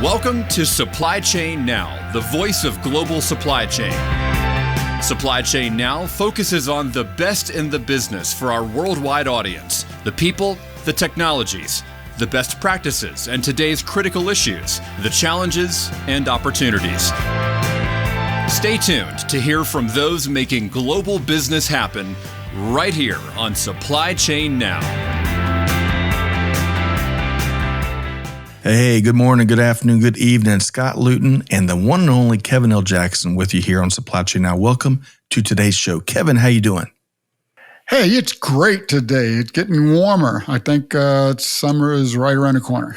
Welcome to Supply Chain Now, the voice of global supply chain. Supply Chain Now focuses on the best in the business for our worldwide audience, the people, the technologies, the best practices, and today's critical issues, the challenges and opportunities. Stay tuned to hear from those making global business happen right here on Supply Chain Now. Hey, good morning, good afternoon, good evening. Scott Luton and the one and only Kevin L. Jackson with you here on Supply Chain Now. Welcome to today's show. Kevin, how you doing? Hey, it's great today. It's getting warmer. I think summer is right around the corner.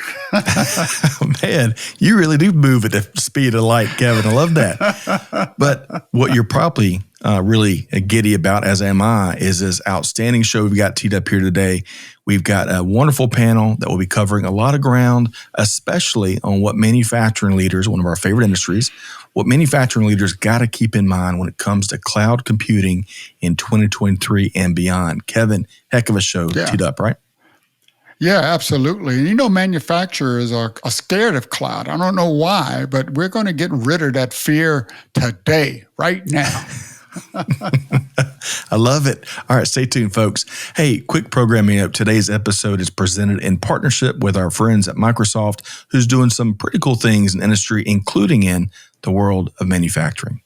Man, you really do move at the speed of light, Kevin. I love that. But what you're probably really giddy about, as am I, is this outstanding show we've got teed up here today. We've got a wonderful panel that will be covering a lot of ground, especially on what manufacturing leaders, one of our favorite industries, what manufacturing leaders got to keep in mind when it comes to cloud computing in 2023 and beyond. Kevin, heck of a show teed up, right? Yeah, absolutely. And you know, manufacturers are scared of cloud. I don't know why, but we're going to get rid of that fear today, right now. I love it. All right, stay tuned, folks. Hey, quick programming up. Today's episode is presented in partnership with our friends at Microsoft, who's doing some pretty cool things in industry, including in the world of manufacturing.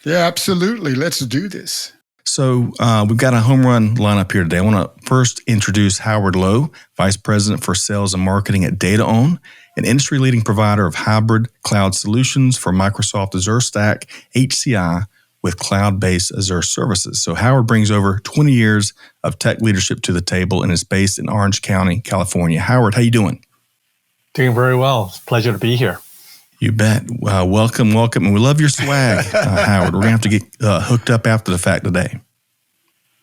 Yeah, absolutely. Let's do this. So we've got a home run lineup here today. I want to first introduce Howard Lowe, Vice President for Sales and Marketing at DataON, an industry-leading provider of hybrid cloud solutions for Microsoft Azure Stack, HCI, with cloud-based Azure services. So Howard brings over 20 years of tech leadership to the table and is based in Orange County, California. Howard, how you doing? Doing very well. It's a pleasure to be here. You bet. Welcome. And we love your swag, Howard. We're going to have to get hooked up after the fact today.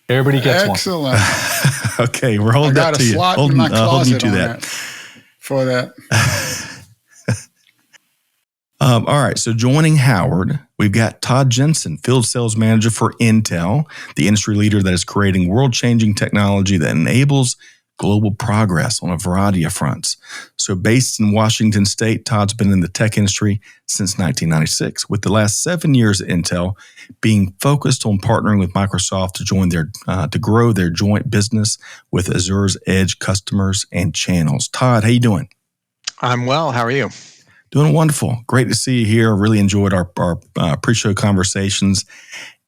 Everybody gets Excellent. one. Okay, we're holding that to you. I got a slot in my closet you to on that. For that. All right, so joining Howard, we've got Todd Jensen, Field Sales Manager for Intel, the industry leader that is creating world-changing technology that enables global progress on a variety of fronts. So based in Washington State, Todd's been in the tech industry since 1996, with the last 7 years at Intel being focused on partnering with Microsoft to grow their joint business with Azure's Edge customers and channels. Todd, how you doing? I'm well. How are you? Doing wonderful. Great to see you here. Really enjoyed our pre-show conversations.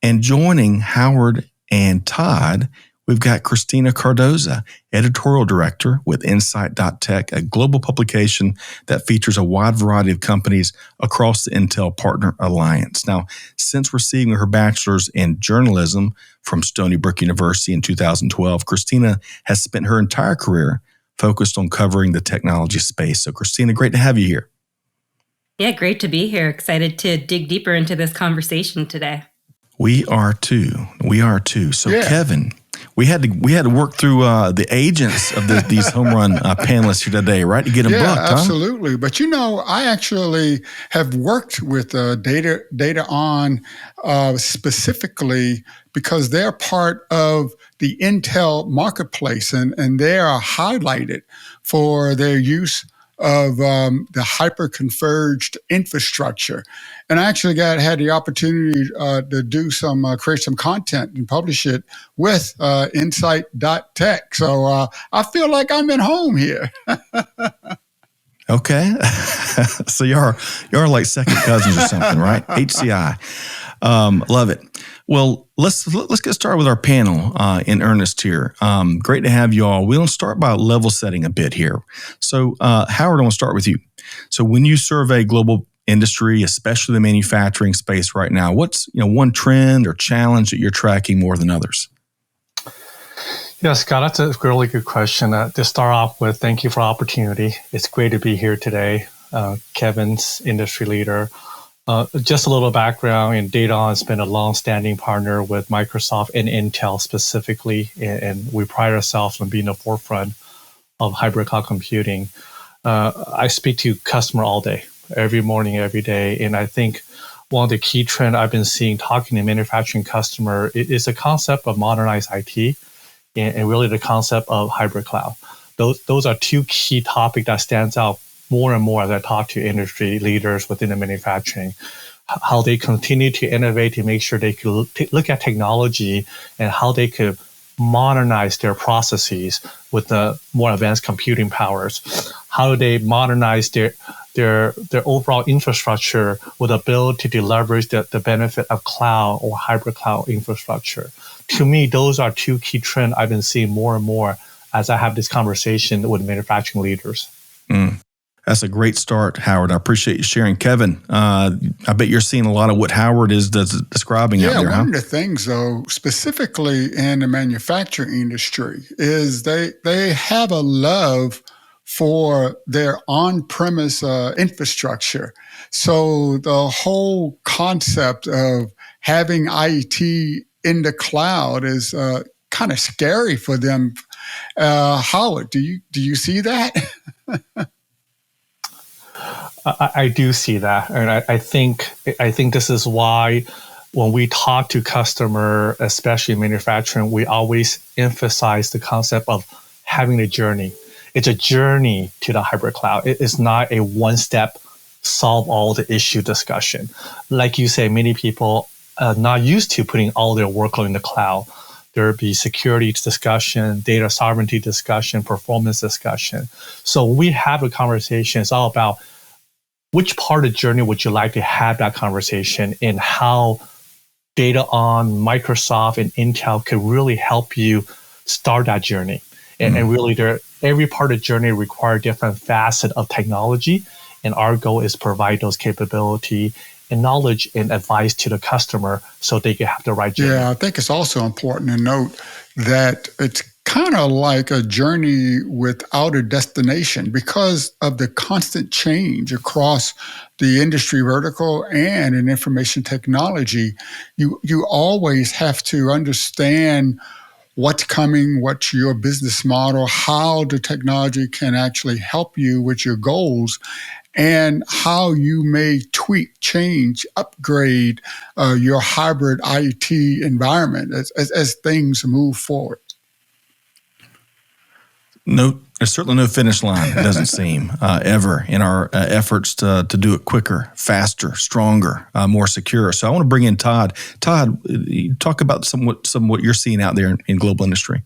And joining Howard and Todd, we've got Christina Cardoza, Editorial Director with insight.tech, a global publication that features a wide variety of companies across the Intel Partner Alliance. Now, since receiving her bachelor's in journalism from Stony Brook University in 2012, Christina has spent her entire career focused on covering the technology space. So, Christina, great to have you here. Yeah, great to be here. Excited to dig deeper into this conversation today. We are too. So, yeah. Kevin, we had to work through the agents of these home run panelists here today, right? To get them booked, huh? Absolutely. But you know, I actually have worked with DataON specifically because they're part of the Intel marketplace, and they are highlighted for their use of the hyper-converged infrastructure. And I actually had the opportunity to create some content and publish it with insight.tech. So I feel like I'm at home here. Okay. So you're like second cousins or something, right? HCI. Love it. Well, let's get started with our panel in earnest here. Great to have you all. We'll start by level setting a bit here. So, Howard, I want to start with you. So, when you survey global industry, especially the manufacturing space right now, what's one trend or challenge that you're tracking more than others? Yeah, Scott, that's a really good question. To start off with, thank you for the opportunity. It's great to be here today. Kevin's industry leader. Just a little background, DataON has been a long-standing partner with Microsoft and Intel specifically, and we pride ourselves on being the forefront of hybrid cloud computing. I speak to customer all day, every morning, every day, and I think one of the key trends I've been seeing talking to manufacturing customer is the concept of modernized IT and really the concept of hybrid cloud. Those are two key topics that stands out more and more as I talk to industry leaders within the manufacturing, how they continue to innovate to make sure they could look at technology and how they could modernize their processes with the more advanced computing powers. How do they modernize their overall infrastructure with the ability to leverage the benefit of cloud or hybrid cloud infrastructure? To me, those are two key trends I've been seeing more and more as I have this conversation with manufacturing leaders. That's a great start, Howard. I appreciate you sharing. Kevin, I bet you're seeing a lot of what Howard is describing out there, Yeah, one of the things, though, specifically in the manufacturing industry, is they have a love for their on-premise infrastructure. So the whole concept of having IT in the cloud is kind of scary for them. Howard, do you see that? I do see that, and I think this is why when we talk to customer, especially manufacturing, we always emphasize the concept of having a journey. It's a journey to the hybrid cloud. It is not a one-step solve all the issue discussion. Like you say, many people are not used to putting all their workload in the cloud. There will be security discussion, data sovereignty discussion, performance discussion. So when we have a conversation, it's all about which part of the journey would you like to have that conversation and how DataON, Microsoft, and Intel could really help you start that journey. And really, every part of the journey requires different facets of technology. And our goal is provide those capability and knowledge and advice to the customer so they can have the right journey. Yeah, I think it's also important to note that it's kind of like a journey without a destination because of the constant change across the industry vertical and in information technology. You always have to understand what's coming, what's your business model, how the technology can actually help you with your goals, and how you may tweak, change, upgrade your hybrid IT environment as things move forward. No, there's certainly no finish line, it doesn't seem, ever in our efforts to do it quicker, faster, stronger, more secure. So I want to bring in Todd. Todd, talk about some what you're seeing out there in global industry.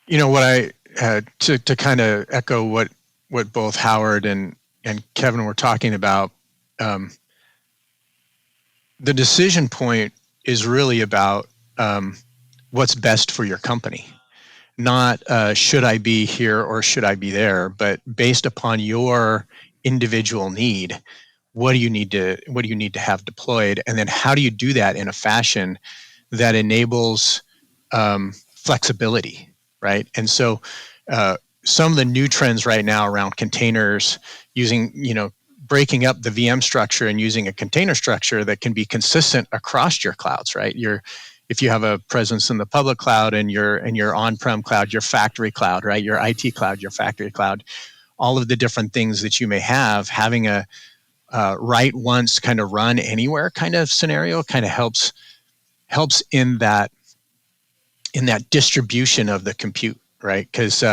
You know, what I to kind of echo what both Howard and Kevin were talking about, the decision point is really about what's best for your company. Not should I be here or should I be there, but based upon your individual need, what do you need to have deployed, and then how do you do that in a fashion that enables flexibility, right? And so some of the new trends right now around containers, using breaking up the VM structure and using a container structure that can be consistent across your clouds, right? If you have a presence in the public cloud and your on-prem cloud, your factory cloud, right? Your IT cloud, your factory cloud, all of the different things that you may have, having a write once kind of run anywhere kind of scenario kind of helps in that distribution of the compute, right? Because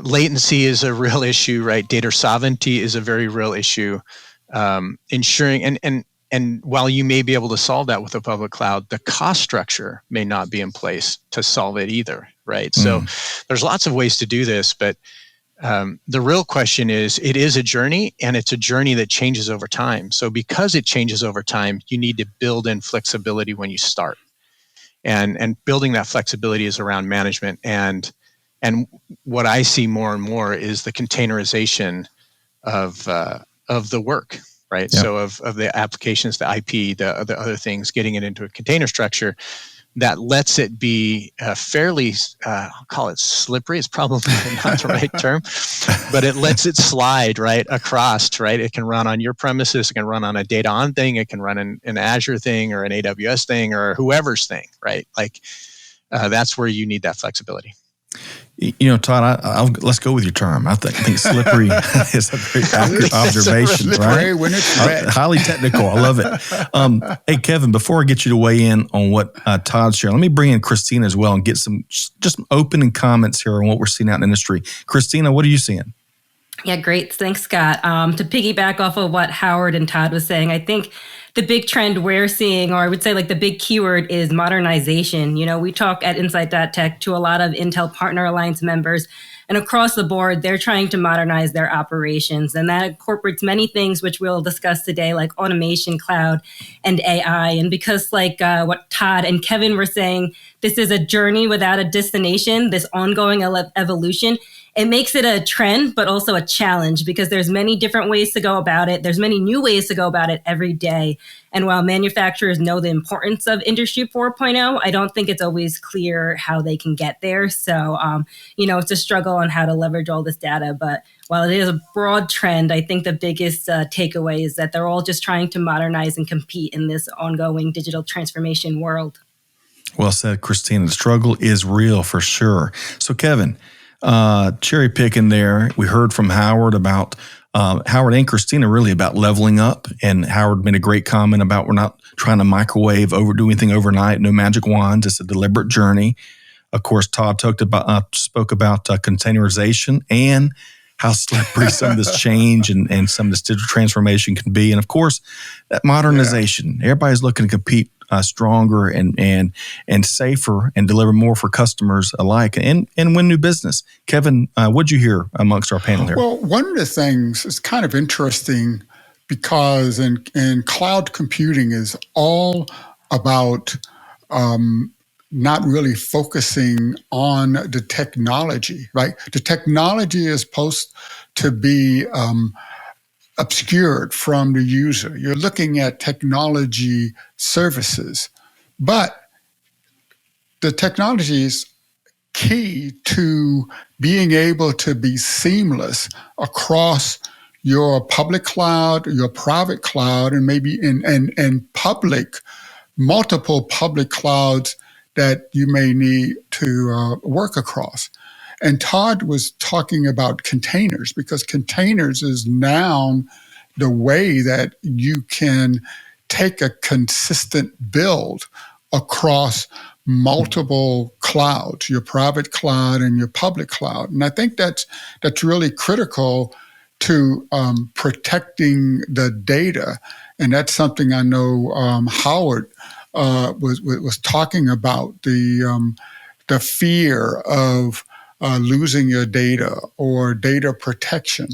latency is a real issue, right? Data sovereignty is a very real issue. Ensuring and while you may be able to solve that with a public cloud, the cost structure may not be in place to solve it either, right? So there's lots of ways to do this, but the real question is, it is a journey, and it's a journey that changes over time. So because it changes over time, you need to build in flexibility when you start. And building that flexibility is around management. And what I see more and more is the containerization of the work. Right. Yep. So of the applications, the IP, the other things, getting it into a container structure that lets it be fairly, I'll call it slippery. It's probably not the right term, but it lets it slide right across. Right. It can run on your premises. It can run on a DataON thing. It can run in an Azure thing or an AWS thing or whoever's thing. Right. Like that's where you need that flexibility. Todd, let's go with your term. I think slippery is a very accurate observation, right? When it's red. Highly technical. I love it. Hey, Kevin, before I get you to weigh in on what Todd's sharing, let me bring in Christina as well and get some just opening comments here on what we're seeing out in the industry. Christina, what are you seeing? Yeah, great. Thanks, Scott. To piggyback off of what Howard and Todd was saying, I think the big trend we're seeing, or I would say like the big keyword, is modernization. We talk at insight.tech to a lot of Intel Partner Alliance members, and across the board, they're trying to modernize their operations. And that incorporates many things, which we'll discuss today, like automation, cloud, and AI. And because like what Todd and Kevin were saying, this is a journey without a destination, this ongoing evolution. It makes it a trend, but also a challenge, because there's many different ways to go about it. There's many new ways to go about it every day. And while manufacturers know the importance of Industry 4.0, I don't think it's always clear how they can get there. So, it's a struggle on how to leverage all this data. But while it is a broad trend, I think the biggest takeaway is that they're all just trying to modernize and compete in this ongoing digital transformation world. Well said, Christina. The struggle is real for sure. So, Kevin, cherry picking there, we heard from Howard about Howard and Christina really about leveling up, and Howard made a great comment about we're not trying to microwave do anything overnight, no magic wands. It's a deliberate journey. Of course, Todd spoke about containerization and how slippery some of this change and some of this digital transformation can be, and of course that modernization. Yeah. Everybody's looking to compete stronger and safer and deliver more for customers alike and win new business. Kevin, what'd you hear amongst our panel here? Well, one of the things is kind of interesting because in cloud computing is all about not really focusing on the technology, right? The technology is supposed to be obscured from the user. You're looking at technology services, but the technology is key to being able to be seamless across your public cloud, your private cloud, and maybe in multiple public clouds that you may need to work across. And Todd was talking about containers, because containers is now the way that you can take a consistent build across multiple clouds, your private cloud and your public cloud. And I think that's really critical to protecting the data. And that's something I know Howard was talking about, the fear of losing your data or data protection.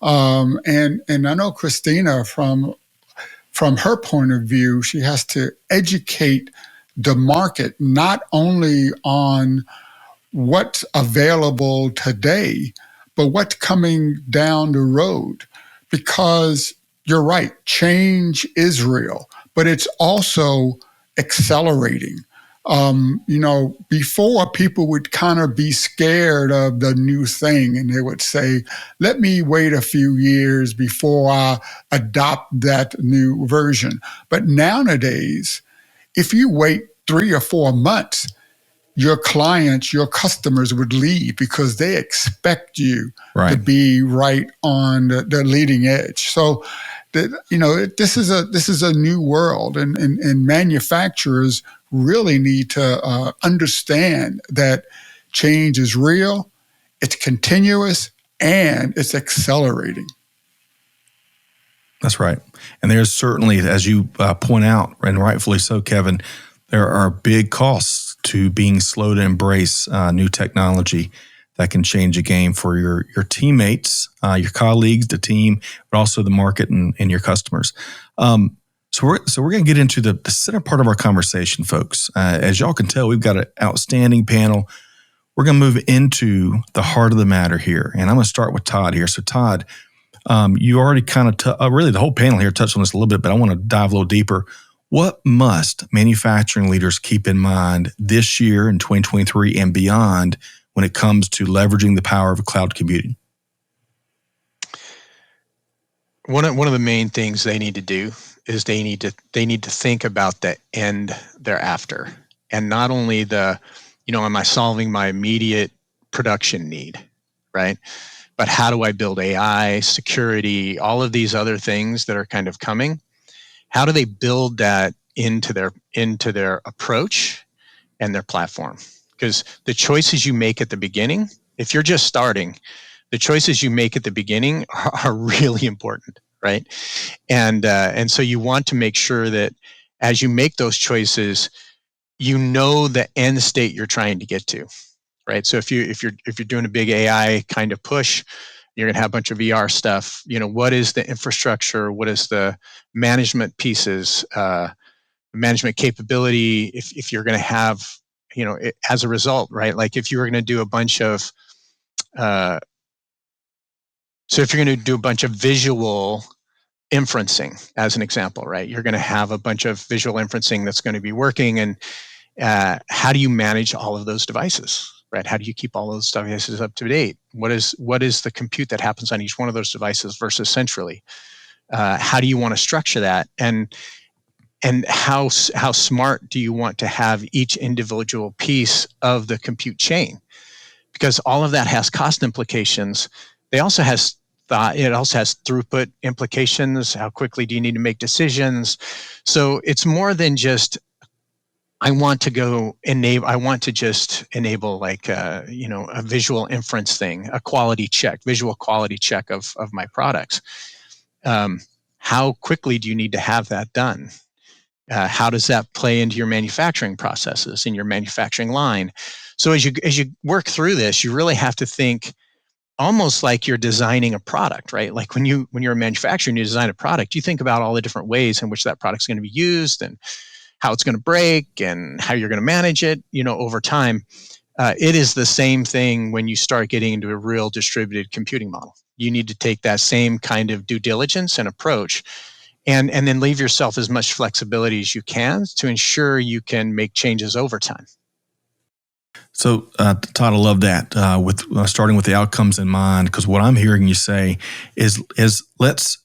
And I know Christina, from her point of view, she has to educate the market not only on what's available today, but what's coming down the road. Because you're right, change is real, but it's also accelerating. Before, people would kind of be scared of the new thing, and they would say, let me wait a few years before I adopt that new version. But nowadays, if you wait 3 or 4 months, your clients, your customers would leave because they expect you to be right on the leading edge. So, this is a new world, and manufacturers really need to understand that change is real, it's continuous, and it's accelerating. That's right. And there's certainly, as you point out, and rightfully so, Kevin, there are big costs to being slow to embrace new technology that can change a game for your teammates, your colleagues, the team, but also the market and your customers. So we're going to get into the center part of our conversation, folks. As y'all can tell, we've got an outstanding panel. We're going to move into the heart of the matter here, and I'm going to start with Todd here. So Todd, you already kind of really the whole panel here touched on this a little bit, but I want to dive a little deeper. What must manufacturing leaders keep in mind this year in 2023 and beyond when it comes to leveraging the power of cloud computing? One of the main things they need to do is they need to think about the end thereafter, and not only am I solving my immediate production need, right? But how do I build AI, security, all of these other things that are kind of coming? How do they build that into their approach and their platform? Because the choices you make at the beginning, if you're just starting, the choices you make at the beginning are really important, right? And so you want to make sure that as you make those choices, you know the end state you're trying to get to, right? So if you're doing a big AI kind of push, you're going to have a bunch of VR stuff. What is the infrastructure? What is the management pieces, management capability? If you're going to have, as a result, right? Like if you were going to do a bunch of, so if you're going to do a bunch of visual inferencing, as an example, right? You're going to have a bunch of visual inferencing that's going to be working, and how do you manage all of those devices, right? How do you keep all those devices up to date? What is the compute that happens on each one of those devices versus centrally? How do you want to structure that? And how smart do you want to have each individual piece of the compute chain? Because all of that has cost implications. It also has throughput implications. How quickly do you need to make decisions? So it's more than just, I want to just enable like a visual inference thing, visual quality check of my products. How quickly do you need to have that done? How does that play into your manufacturing processes in your manufacturing line? So as you work through this, you really have to think almost like you're designing a product, right? Like when you're a manufacturer and you design a product, you think about all the different ways in which that product's going to be used and how it's going to break and how you're going to manage it, over time. It is the same thing when you start getting into a real distributed computing model. You need to take that same kind of due diligence and approach, and then leave yourself as much flexibility as you can to ensure you can make changes over time. So, Todd, I love that, with starting with the outcomes in mind, because what I'm hearing you say is let's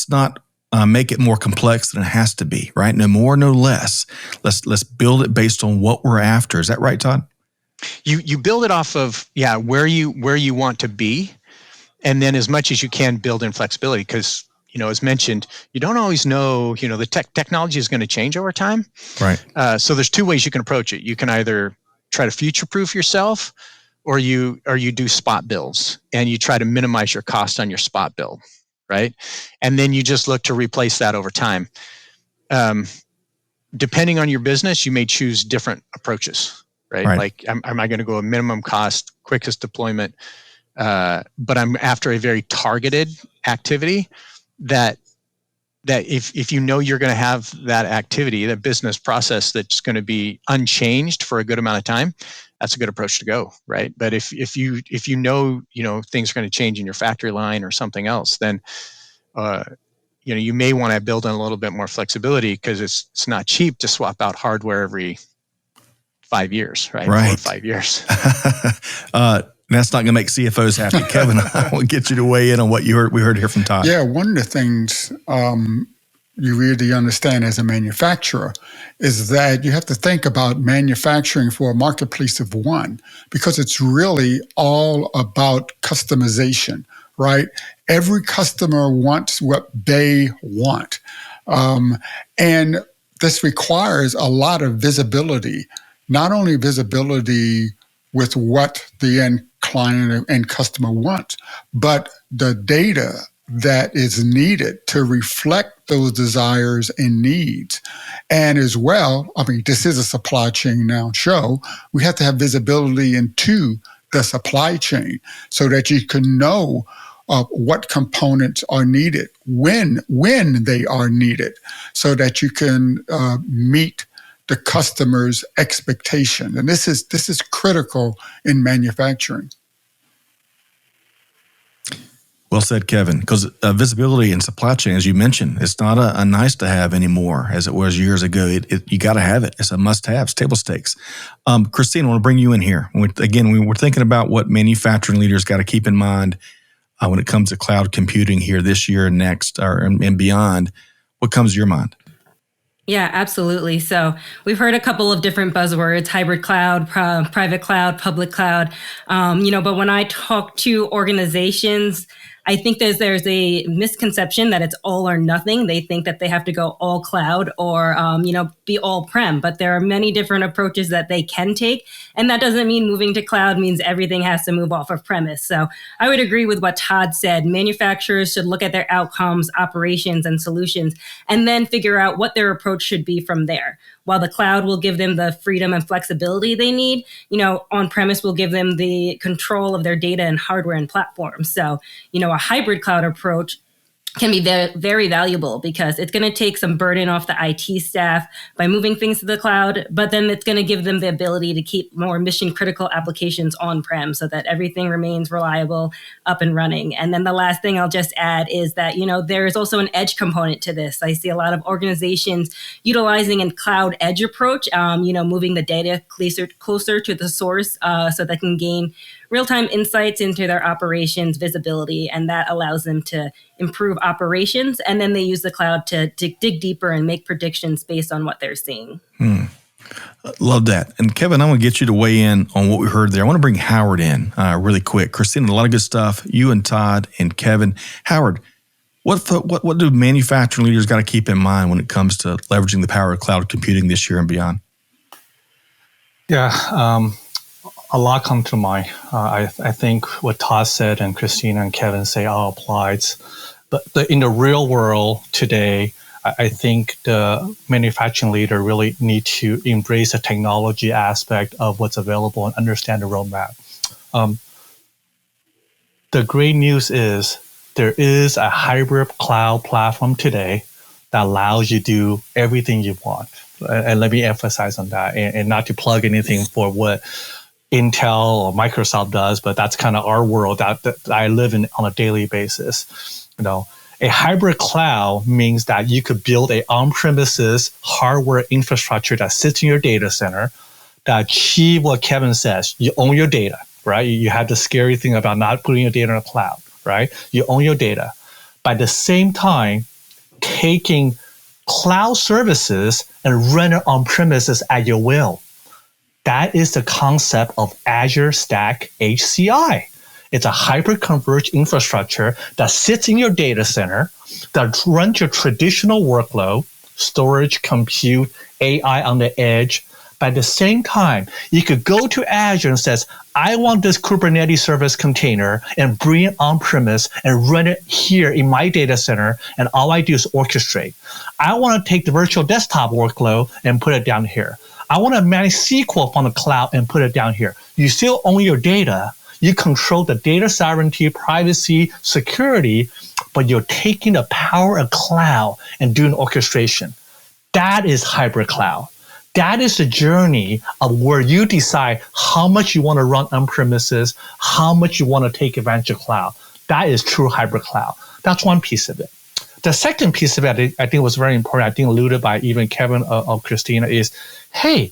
not make it more complex than it has to be, right? No more, no less. Let's build it based on what we're after. Is that right, Todd? You build it off of where you want to be, and then as much as you can build in flexibility, because as mentioned, you don't always know. The technology is going to change over time, right? So there's two ways you can approach it. You can either try to future-proof yourself, or you do spot builds and you try to minimize your cost on your spot build, right? And then you just look to replace that over time. Depending on your business, you may choose different approaches, right? Like, am I going to go a minimum cost, quickest deployment, but I'm after a very targeted activity that if you're going to have that activity, that business process that's going to be unchanged for a good amount of time, that's a good approach to go, right? But if you things are going to change in your factory line or something else, then you may want to build in a little bit more flexibility, because it's not cheap to swap out hardware every 5 years, right? 4 or 5 years. That's not going to make CFOs happy. Kevin, I will get you to weigh in on what we heard here from Todd. Yeah, one of the things you really understand as a manufacturer is that you have to think about manufacturing for a marketplace of one, because it's really all about customization, right? Every customer wants what they want. And this requires a lot of visibility, not only visibility with what the end client and customer wants, but the data that is needed to reflect those desires and needs. And as well, this is a supply chain now show, we have to have visibility into the supply chain so that you can know what components are needed, when they are needed, so that you can meet the customer's expectation. And this is critical in manufacturing. Well said, Kevin, because visibility in supply chain, as you mentioned, it's not a nice to have anymore as it was years ago. You got to have it. It's a must have. It's table stakes. Christina, I want to bring you in here. We're thinking about what manufacturing leaders got to keep in mind when it comes to cloud computing here this year and next, and beyond. What comes to your mind? Yeah, absolutely. So we've heard a couple of different buzzwords: hybrid cloud, private cloud, public cloud. But when I talk to organizations, I think there's a misconception that it's all or nothing. They think that they have to go all cloud or, be all prem, but there are many different approaches that they can take. And that doesn't mean moving to cloud means everything has to move off of premise. So I would agree with what Todd said. Manufacturers should look at their outcomes, operations, and solutions, and then figure out what their approach should be from there. While the cloud will give them the freedom and flexibility they need, on-premise will give them the control of their data and hardware and platforms. So, a hybrid cloud approach can be very valuable because it's going to take some burden off the IT staff by moving things to the cloud, but then it's going to give them the ability to keep more mission critical applications on-prem so that everything remains reliable, up and running. And then the last thing I'll just add is that, there is also an edge component to this. I see a lot of organizations utilizing a cloud edge approach, moving the data closer to the source so they can gain real-time insights into their operations visibility, and that allows them to improve operations. And then they use the cloud to dig deeper and make predictions based on what they're seeing. Love that. And Kevin, I want to get you to weigh in on what we heard there. I want to bring Howard in really quick. Christina, a lot of good stuff. You and Todd and Kevin. Howard, what do manufacturing leaders got to keep in mind when it comes to leveraging the power of cloud computing this year and beyond? Yeah, a lot come to mind. I think what Todd said and Christina and Kevin say all applies. But in the real world today, I think the manufacturing leader really need to embrace the technology aspect of what's available and understand the roadmap. The great news is there is a hybrid cloud platform today that allows you to do everything you want. And let me emphasize on that, and not to plug anything for what Intel or Microsoft does, but that's kind of our world that I live in on a daily basis. A hybrid cloud means that you could build a on-premises hardware infrastructure that sits in your data center that achieve what Kevin says. You own your data, right? You have the scary thing about not putting your data in the cloud, right? You own your data. By the same time, taking cloud services and run it on premises at your will. That is the concept of Azure Stack HCI. It's a hyper-converged infrastructure that sits in your data center, that runs your traditional workload, storage, compute, AI on the edge. By the same time, you could go to Azure and says, I want this Kubernetes service container and bring it on-premise and run it here in my data center, and all I do is orchestrate. I want to take the virtual desktop workload and put it down here. I want to manage SQL from the cloud and put it down here. You still own your data. You control the data sovereignty, privacy, security, but you're taking the power of cloud and doing orchestration. That is hybrid cloud. That is the journey of where you decide how much you want to run on premises, how much you want to take advantage of cloud. That is true hybrid cloud. That's one piece of it. The second piece of it, I think was very important, I think alluded by even Kevin or Christina, is, hey,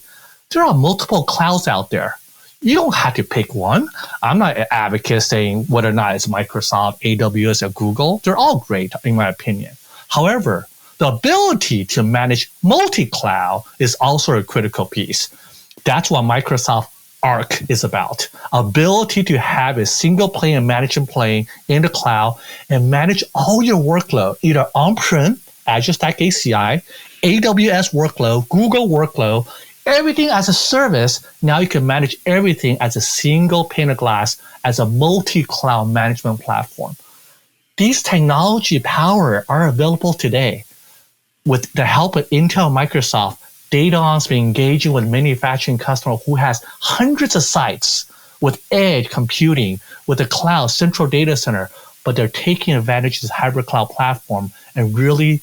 there are multiple clouds out there. You don't have to pick one. I'm not an advocate saying whether or not it's Microsoft, AWS, or Google. They're all great, in my opinion. However, the ability to manage multi-cloud is also a critical piece. That's what Microsoft Arc is about. Ability to have a single plane and management plane in the cloud and manage all your workload, either on-prem, Azure Stack HCI, AWS workload, Google workload, everything as a service. Now you can manage everything as a single pane of glass, as a multi-cloud management platform. These technology power are available today. With the help of Intel and Microsoft, DataON's been engaging with manufacturing customers who has hundreds of sites with edge computing, with the cloud central data center, but they're taking advantage of this hybrid cloud platform and really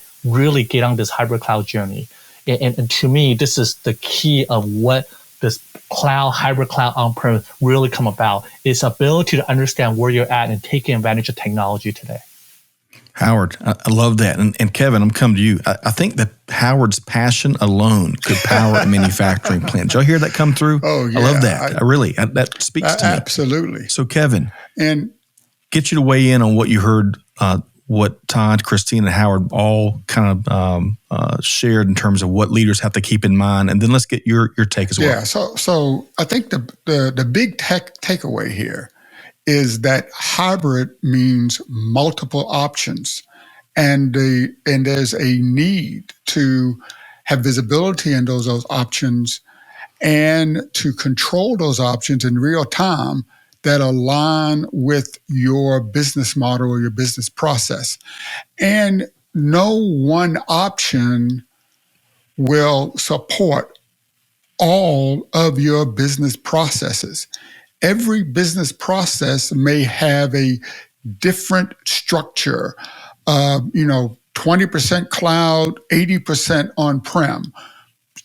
get on this hybrid cloud journey. And to me, this is the key of what this cloud, hybrid cloud on-prem really come about. It's ability to understand where you're at and taking advantage of technology today. Howard, I love that. And Kevin, I'm coming to you. I think that Howard's passion alone could power a manufacturing plant. Did y'all hear that come through? Oh, yeah. I love that. That speaks to me. Absolutely. So Kevin, and get you to weigh in on what you heard, what Todd, Christina, and Howard all kind of shared in terms of what leaders have to keep in mind. And then let's get your take as well. Yeah, so I think the big takeaway here is that hybrid means multiple options, and there's a need to have visibility in those options and to control those options in real time that align with your business model or your business process. And no one option will support all of your business processes. Every business process may have a different structure, 20% cloud, 80% on-prem,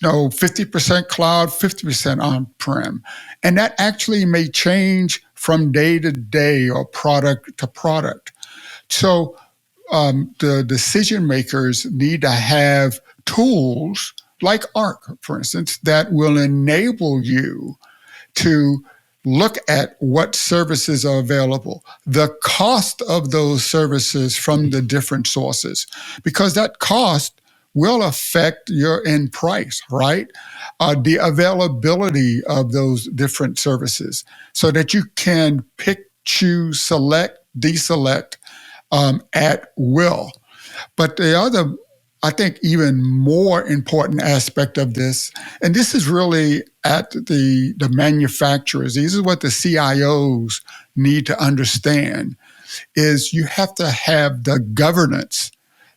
50% cloud, 50% on-prem. And that actually may change from day to day or product to product. So the decision makers need to have tools like Arc, for instance, that will enable you to look at what services are available, the cost of those services from the different sources, because that cost will affect your end price, right? The availability of those different services so that you can pick, choose, select, deselect at will. But the other, I think, even more important aspect of this, and this is really at the manufacturers, these is what the CIOs need to understand, is you have to have the governance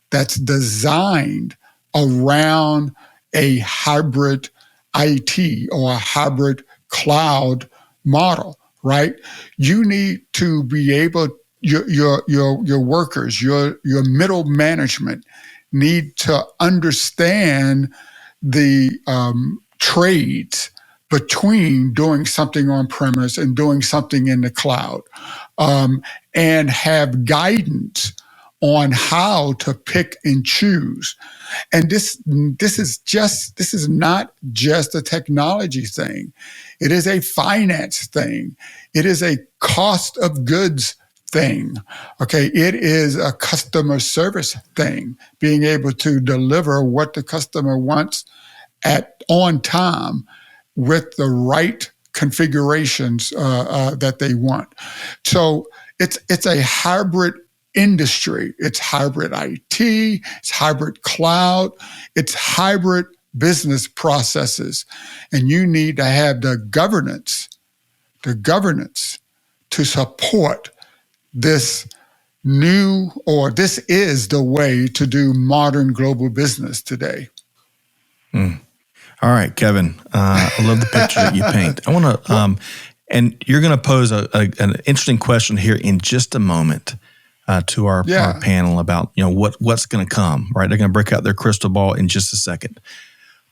that's designed around a hybrid IT or a hybrid cloud model, right? You need to be able, your workers, your middle management need to understand the trades between doing something on premise and doing something in the cloud, and have guidance on how to pick and choose. And this is not just a technology thing. It is a finance thing. It is a cost of goods thing. Okay, it is a customer service thing, being able to deliver what the customer wants on time with the right configurations that they want. So it's a hybrid industry. It's hybrid IT, it's hybrid cloud, it's hybrid business processes. And you need to have the governance to support this this is the way to do modern global business today. All right, Kevin, I love the picture that you paint. I want to, and you're going to pose an interesting question here in just a moment to our panel about what's going to come. Right, they're going to break out their crystal ball in just a second.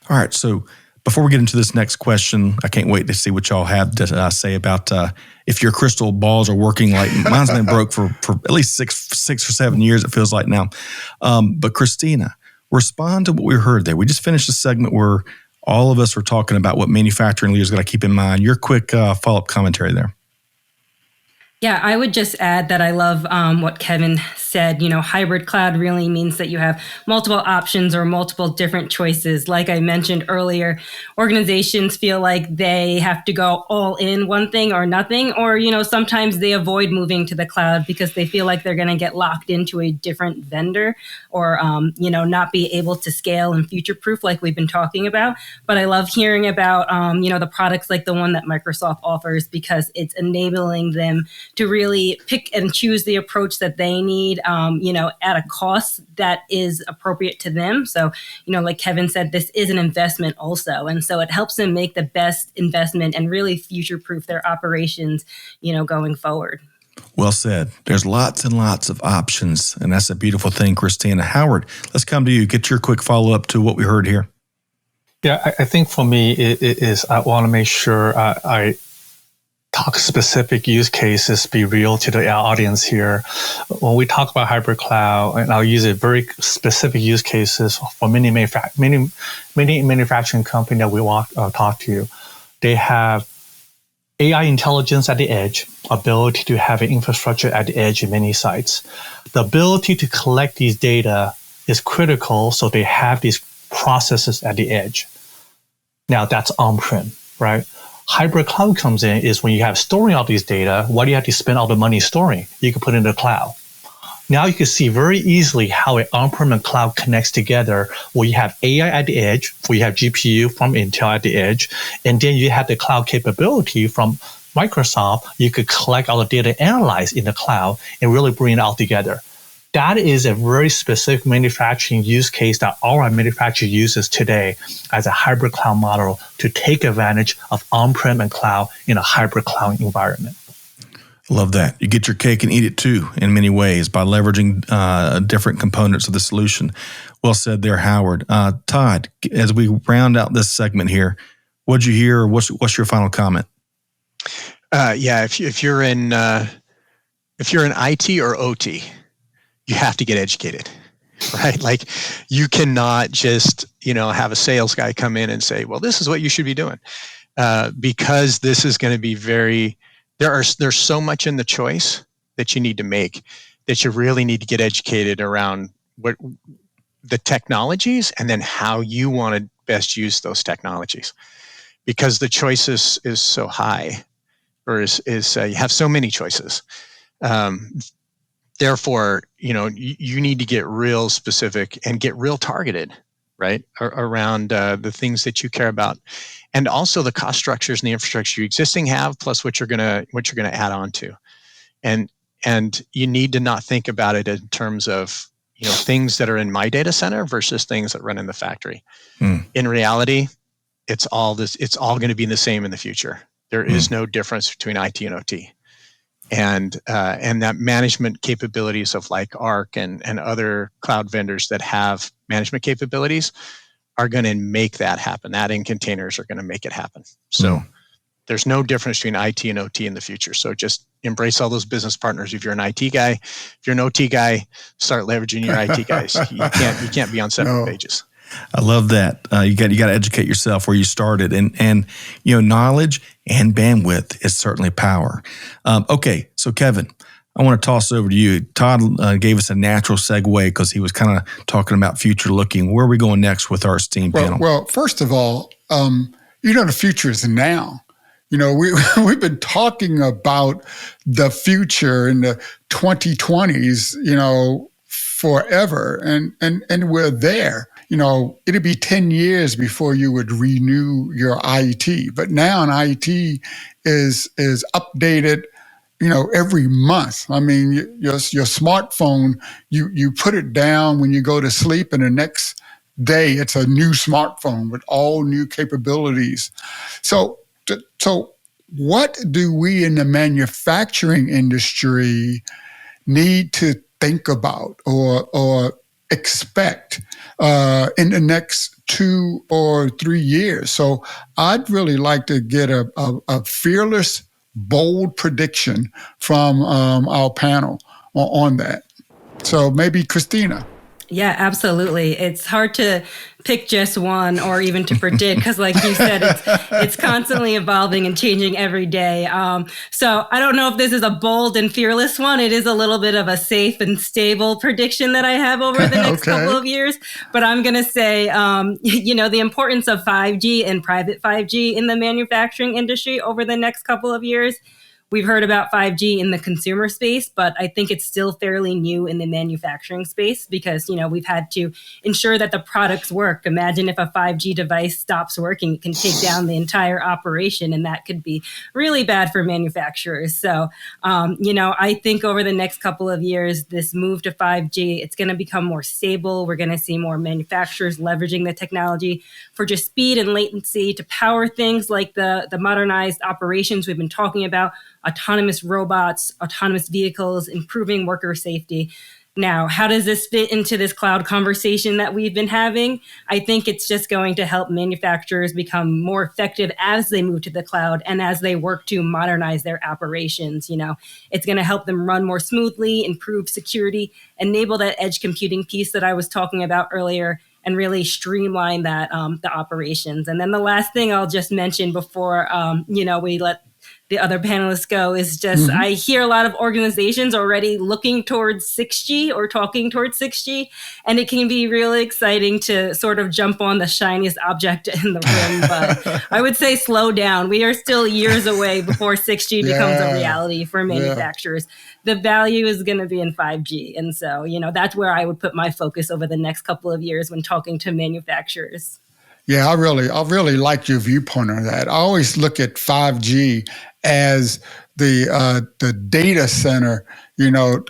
All right, so before we get into this next question, I can't wait to see what y'all have to say about if your crystal balls are working. Like mine's been broke for at least six or 7 years. It feels like now. But Christina, respond to what we heard there. We just finished a segment where all of us were talking about what manufacturing leaders got to keep in mind. Your quick follow-up commentary there. Yeah, I would just add that I love what Kevin said. Hybrid cloud really means that you have multiple options or multiple different choices. Like I mentioned earlier, organizations feel like they have to go all in one thing or nothing, or, sometimes they avoid moving to the cloud because they feel like they're going to get locked into a different vendor or, not be able to scale and future-proof like we've been talking about. But I love hearing about, the products like the one that Microsoft offers, because it's enabling them to really pick and choose the approach that they need, at a cost that is appropriate to them. So, like Kevin said, this is an investment also. And so it helps them make the best investment and really future-proof their operations, going forward. Well said. There's lots and lots of options, and that's a beautiful thing, Christina. Howard, let's come to you. Get your quick follow-up to what we heard here. Yeah, I think for me, it is I want to make sure I talk specific use cases, be real to the audience here. When we talk about hybrid cloud, and I'll use a very specific use cases for many manufacturing company that we talk to, they have AI intelligence at the edge, ability to have an infrastructure at the edge in many sites. The ability to collect these data is critical, so they have these processes at the edge. Now that's on-prem, right? Hybrid cloud comes in is when you have storing all these data, why do you have to spend all the money storing? You can put it in the cloud. Now you can see very easily how an on-prem and cloud connects together, where you have AI at the edge, where you have GPU from Intel at the edge, and then you have the cloud capability from Microsoft. You could collect all the data, analyze in the cloud, and really bring it all together. That is a very specific manufacturing use case that all our manufacturer uses today as a hybrid cloud model to take advantage of on-prem and cloud in a hybrid cloud environment. Love that. You get your cake and eat it too in many ways by leveraging different components of the solution. Well said there, Howard. Todd, as we round out this segment here, what'd you hear? What's your final comment? If you're in IT or OT, you have to get educated, right? Like, you cannot just have a sales guy come in and say, well, this is what you should be doing, because this is going to be there's so much in the choice that you need to make, that you really need to get educated around what the technologies and then how you want to best use those technologies, because the choice is so high, or you have so many choices. Therefore, you need to get real specific and get real targeted, right, around the things that you care about, and also the cost structures and the infrastructure you existing have, plus what you're gonna add on to, and you need to not think about it in terms of things that are in my data center versus things that run in the factory. In reality, it's all going to be the same in the future. There is no difference between IT and OT. And that management capabilities of like Arc and other cloud vendors that have management capabilities are going to make that happen. That in containers are going to make it happen. So there's no difference between IT and OT in the future. So just embrace all those business partners. If you're an IT guy, if you're an OT guy, start leveraging your IT guys. You can't be on separate pages. I love that. You got to educate yourself where you started, and knowledge and bandwidth is certainly power. Okay, so Kevin, I want to toss over to you. Todd gave us a natural segue because he was kind of talking about future looking. Where are we going next with our esteemed panel? Well, first of all, the future is now. We've been talking about the future in the 2020s, forever, and we're there. It'd be 10 years before you would renew your IT, but now an IT is updated, every month. I mean, your smartphone, you put it down when you go to sleep, and the next day it's a new smartphone with all new capabilities. So what do we in the manufacturing industry need to think about or expect in the next 2 or 3 years? So I'd really like to get a fearless, bold prediction from our panel on that. So maybe Christina. Yeah, absolutely. It's hard to pick just one or even to predict because, like you said, it's constantly evolving and changing every day. So I don't know if this is a bold and fearless one. It is a little bit of a safe and stable prediction that I have over the next couple of years. But I'm going to say, the importance of 5G and private 5G in the manufacturing industry over the next couple of years. We've heard about 5G in the consumer space, but I think it's still fairly new in the manufacturing space because, we've had to ensure that the products work. Imagine if a 5G device stops working, it can take down the entire operation, and that could be really bad for manufacturers. So, I think over the next couple of years, this move to 5G, it's going to become more stable. We're going to see more manufacturers leveraging the technology for just speed and latency to power things like the modernized operations we've been talking about, autonomous robots, autonomous vehicles, improving worker safety. Now, how does this fit into this cloud conversation that we've been having? I think it's just going to help manufacturers become more effective as they move to the cloud and as they work to modernize their operations. It's going to help them run more smoothly, improve security, enable that edge computing piece that I was talking about earlier, and really streamline that the operations. And then the last thing I'll just mention before we let the other panelists go, is just I hear a lot of organizations already looking towards 6G or talking towards 6G, and it can be really exciting to sort of jump on the shiniest object in the room. But I would say slow down. We are still years away before 6G becomes a reality for manufacturers. The value is going to be in 5G. And so, that's where I would put my focus over the next couple of years when talking to manufacturers. Yeah, I really like your viewpoint on that. I always look at 5G as the data center,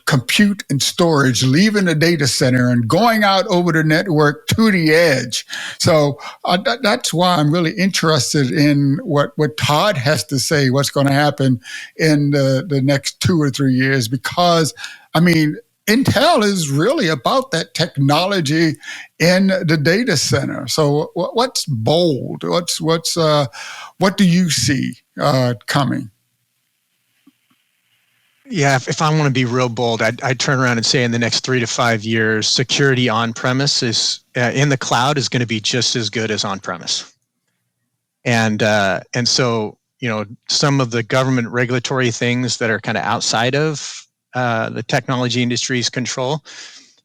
compute and storage, leaving the data center and going out over the network to the edge. So that's why I'm really interested in what Todd has to say, what's going to happen in the next 2 or 3 years, because, Intel is really about that technology in the data center. So what's bold? What do you see coming? Yeah, if I want to be real bold, I'd turn around and say in the next 3 to 5 years, security on-premise is in the cloud is going to be just as good as on-premise. And so, some of the government regulatory things that are kind of outside of the technology industry's control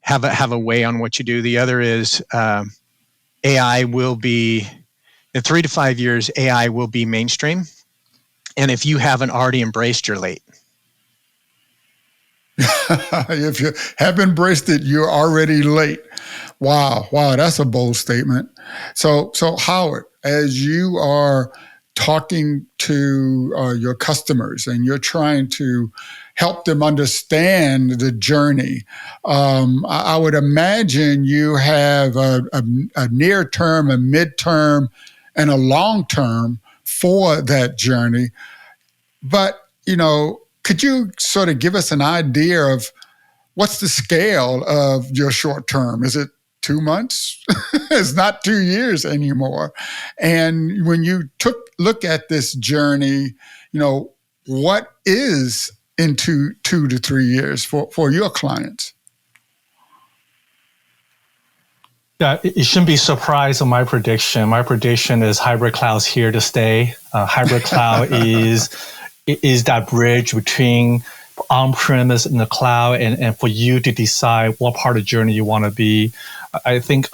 have a way on what you do. The other is AI will be, in 3 to 5 years, AI will be mainstream. And if you haven't already embraced, you're late. If you have embraced it, you're already late. Wow, that's a bold statement. So Howard, as you are talking to your customers and you're trying to help them understand the journey, I would imagine you have a near term, a midterm, and a long term for that journey. But, could you sort of give us an idea of what's the scale of your short term? Is it 2 months? It's not 2 years anymore. And when you look at this journey, what is into 2 to 3 years for your clients? Yeah, it shouldn't be surprised on my prediction. My prediction is hybrid cloud's here to stay. Hybrid cloud is that bridge between on-premise and the cloud, and for you to decide what part of the journey you want to be. I think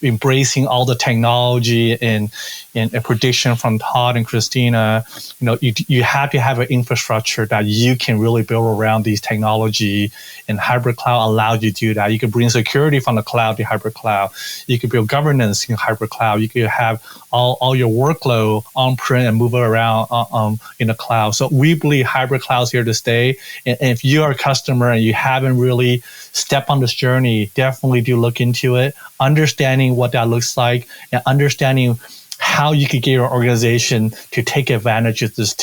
embracing all the technology and a prediction from Todd and Christina, you have to have an infrastructure that you can really build around these technology, and hybrid cloud allows you to do that. You can bring security from the cloud to hybrid cloud. You can build governance in hybrid cloud. You can have all your workload on-prem and move it around in the cloud. So we believe hybrid cloud is here to stay. And if you are a customer and you haven't really stepped on this journey, definitely do look into it, understanding what that looks like, and understanding how you could get your organization to take advantage of this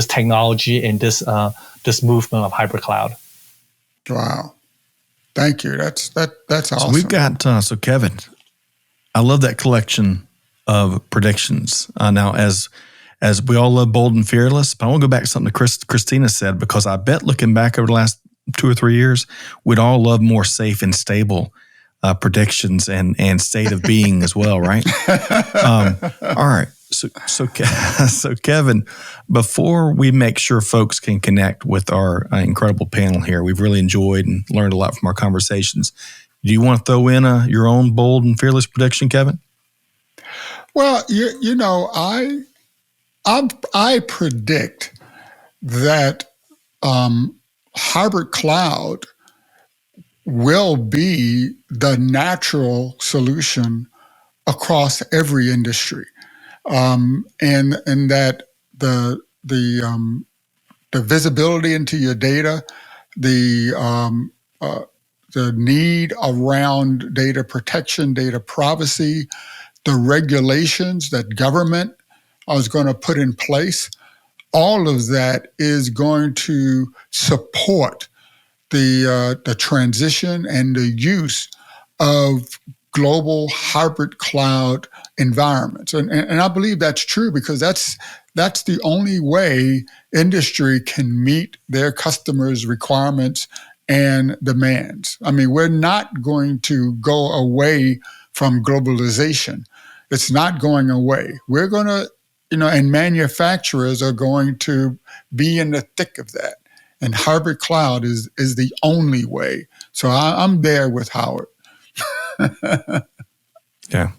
technology and this movement of hybrid cloud. Wow, thank you. That's awesome. So we've got so Kevin, I love that collection of predictions. Now, as we all love bold and fearless, but I want to go back to something Christina said, because I bet looking back over the last 2 or 3 years, we'd all love more safe and stable predictions and state of being as well, right? All right. So Kevin, before we make sure folks can connect with our incredible panel here, we've really enjoyed and learned a lot from our conversations. Do you want to throw in your own bold and fearless prediction, Kevin? Well, I predict that hybrid cloud will be the natural solution across every industry, and that the visibility into your data, the need around data protection, data privacy, the regulations that government is going to put in place, all of that is going to support the transition and the use of global hybrid cloud environments. And I believe that's true, because that's the only way industry can meet their customers' requirements and demands. We're not going to go away from globalization. It's not going away. We're going to and manufacturers are going to be in the thick of that. And hybrid cloud is the only way. So I'm there with Howard. Yeah.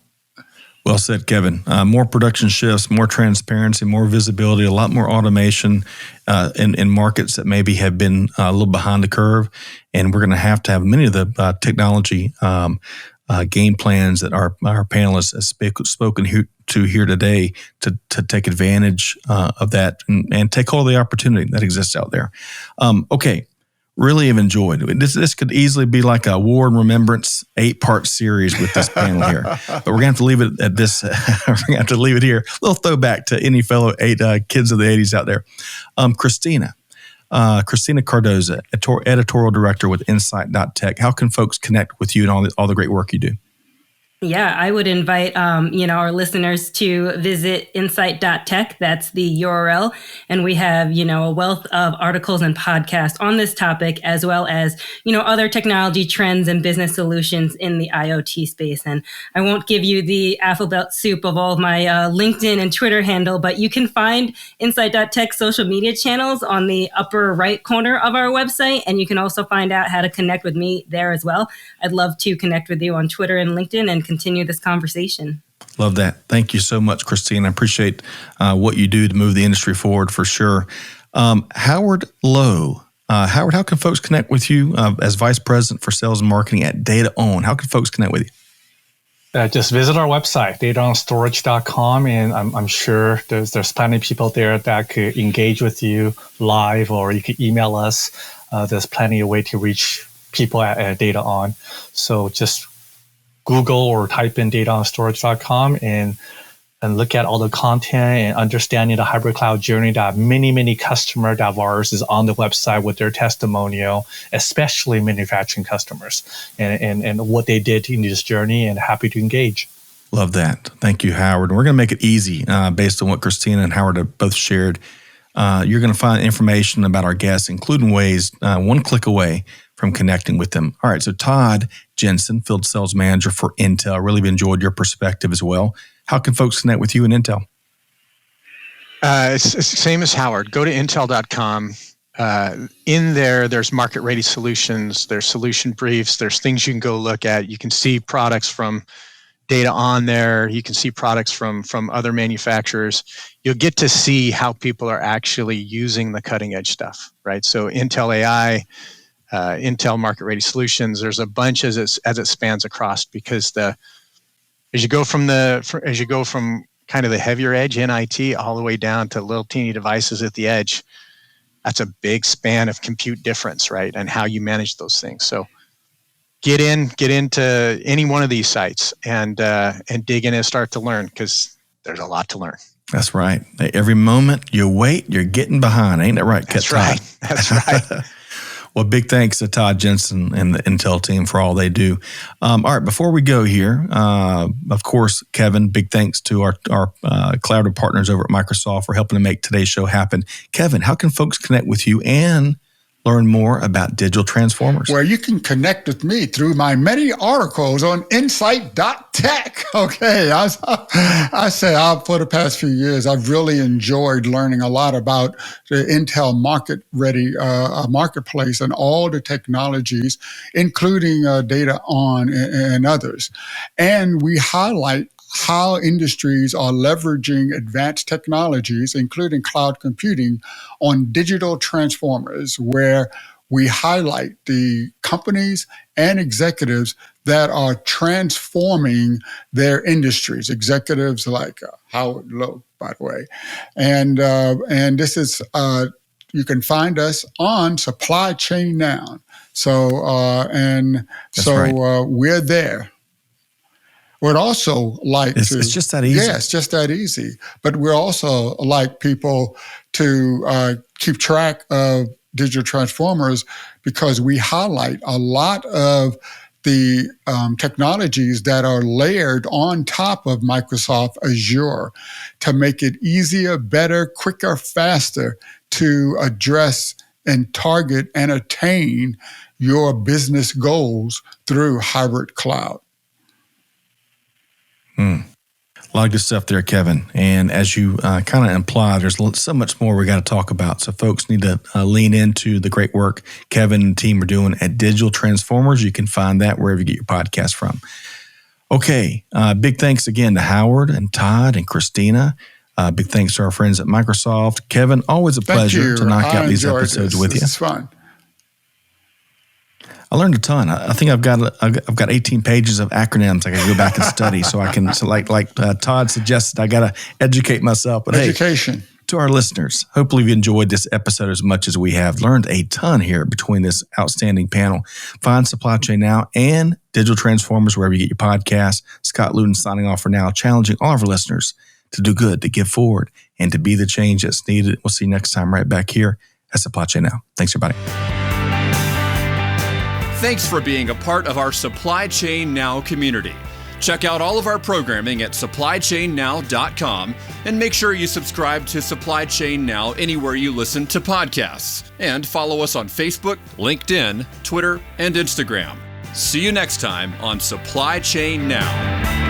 Well said, Kevin. More production shifts, more transparency, more visibility, a lot more automation in markets that maybe have been a little behind the curve. And we're going to have many of the technology game plans that our panelists have spoken here today to take advantage of that and take all the opportunity that exists out there. Okay. Really have enjoyed it. This could easily be like a War and Remembrance 8-part series with this panel here, but we're going to have to leave it at this. We're going to have to leave it here. A little throwback to any fellow kids of the 80s out there. Christina Cardoza, Editorial Director with insight.tech. How can folks connect with you and all the great work you do? Yeah, I would invite, our listeners to visit insight.tech. That's the URL. And we have, a wealth of articles and podcasts on this topic, as well as, other technology trends and business solutions in the IoT space. And I won't give you the alphabet soup of all of my LinkedIn and Twitter handle, but you can find insight.tech social media channels on the upper right corner of our website. And you can also find out how to connect with me there as well. I'd love to connect with you on Twitter and LinkedIn and continue this conversation. Love that. Thank you so much, Christine. I appreciate what you do to move the industry forward for sure. Howard Lowe. Howard, how can folks connect with you as Vice President for Sales and Marketing at DataON? How can folks connect with you? Just visit our website, dataonstorage.com, and I'm sure there's plenty of people there that could engage with you live, or you could email us. There's plenty of way to reach people at DataON. So just Google or type in dataonstorage.com and look at all the content and understanding the hybrid cloud journey that many customers of ours is on the website with their testimonial, especially manufacturing customers and what they did in this journey, and happy to engage. Love that. Thank you, Howard. And we're going to make it easy based on what Christina and Howard have both shared. You're going to find information about our guests, including ways one click away from connecting with them. All right, so Todd Jensen, Field Sales Manager for Intel. Really enjoyed your perspective as well. How can folks connect with you and Intel? It's the same as Howard. Go to intel.com. In there's market-ready solutions. There's solution briefs. There's things you can go look at. You can see products from DataON there. You can see products from other manufacturers. You'll get to see how people are actually using the cutting-edge stuff, right? So Intel AI, Intel Market Ready Solutions. There's a bunch as it spans across, because as you go from kind of the heavier edge in IT all the way down to little teeny devices at the edge, that's a big span of compute difference, right? And how you manage those things. So get into any one of these sites and dig in and start to learn, because there's a lot to learn. That's right. Every moment you wait, you're getting behind. Ain't that right? That's right. That's right. Well, big thanks to Todd Jensen and the Intel team for all they do. All right, before we go here, of course, Kevin, big thanks to our collaborative partners over at Microsoft for helping to make today's show happen. Kevin, how can folks connect with you and learn more about digital transformers? Well, you can connect with me through my many articles on insight.tech. Okay, I say for the past few years, I've really enjoyed learning a lot about the Intel market-ready marketplace and all the technologies, including DataON and others. And we highlight how industries are leveraging advanced technologies, including cloud computing, on digital transformers, where we highlight the companies and executives that are transforming their industries. Executives like Howard Lowe, by the way. And this is, you can find us on Supply Chain Now. So, we're there. We'd also like it's just that easy. Yeah, it's just that easy. But we also like people to keep track of digital transformers, because we highlight a lot of the technologies that are layered on top of Microsoft Azure to make it easier, better, quicker, faster to address and target and attain your business goals through hybrid cloud. A lot of good stuff there, Kevin. And as you kind of implied, there's so much more we got to talk about. So folks need to lean into the great work Kevin and the team are doing at Digital Transformers. You can find that wherever you get your podcast from. Okay. Big thanks again to Howard and Todd and Christina. Big thanks to our friends at Microsoft. Kevin, always a pleasure to knock out these episodes with you. It's fun. I learned a ton. I think I've got 18 pages of acronyms I got to go back and study, so I can. So like Todd suggested, I got to educate myself. But education. Hey, to our listeners, hopefully you enjoyed this episode as much as we have. Learned a ton here between this outstanding panel. Find Supply Chain Now and Digital Transformers wherever you get your podcasts. Scott Luton signing off for now, challenging all of our listeners to do good, to give forward, and to be the change that's needed. We'll see you next time right back here at Supply Chain Now. Thanks, everybody. Thanks for being a part of our Supply Chain Now community. Check out all of our programming at supplychainnow.com and make sure you subscribe to Supply Chain Now anywhere you listen to podcasts. And follow us on Facebook, LinkedIn, Twitter, and Instagram. See you next time on Supply Chain Now.